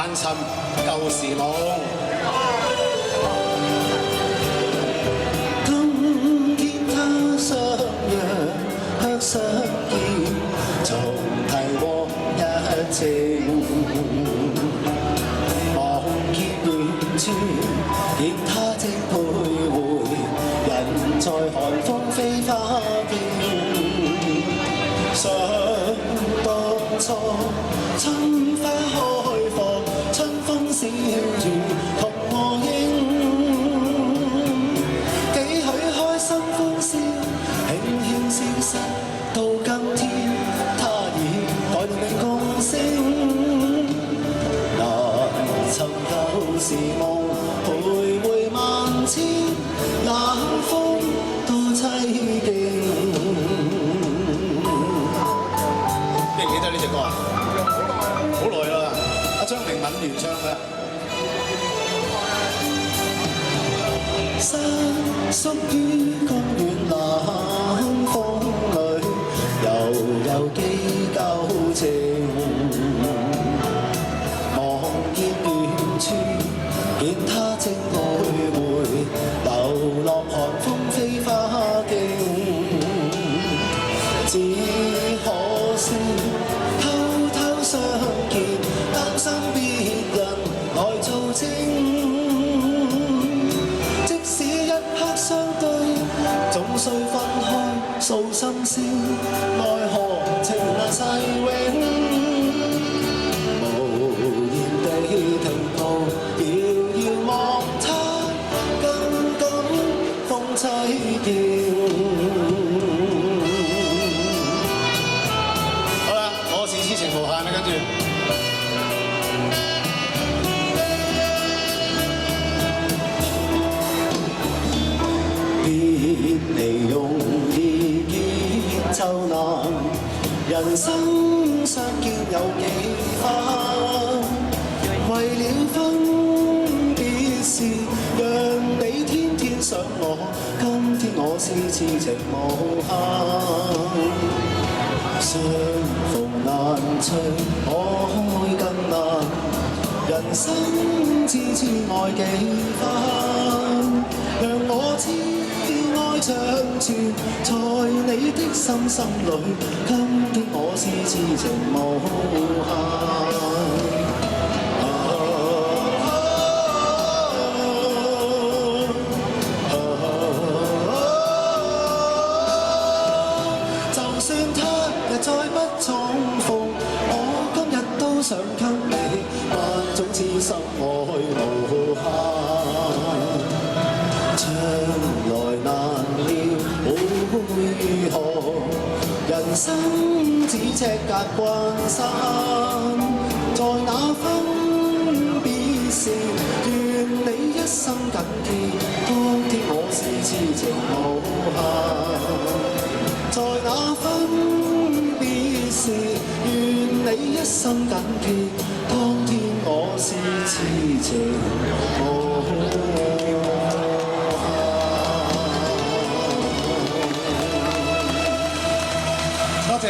凡塵舊時夢。今天他相約相見，重提往日情。望見遠處，見他正徘徊，人在寒風飛花徑。想當初，春花開放，春風笑住同我應，幾許開心歡笑，輕輕消失到今天，他已改變共聲。難尋舊時夢，徘徊萬千，冷風多凄勁。記唔記得呢隻歌啊？好耐啦，阿張明敏原唱嘅。山宿於公園冷風裏，悠悠記舊情。望見遠處，見他正徘徊，流落寒風飛花徑。只可惜偷偷相見，擔心別人來做證。即使一刻相對，總須分開訴心聲。奈何情難逝永，無言地停步，遙遙望他，更感風凄勁。好啦，我是痴情無限啦，跟住。別離容易結就難，人生相見有幾番？為了分別時，讓你天天想我，今天我是痴情無限。相逢難隨，可會更難？人生知愛幾番？讓我知愛長存在你的心裏，今天我是痴情無限。就算他日再不重逢，我今日都想給你萬種痴心愛無限。將來難料會如何？人生只赤隔關山，在那分別時，願你一生緊記，當天我是痴情無限。在那分別時，願你一生緊記，當天我是痴情無限。多謝。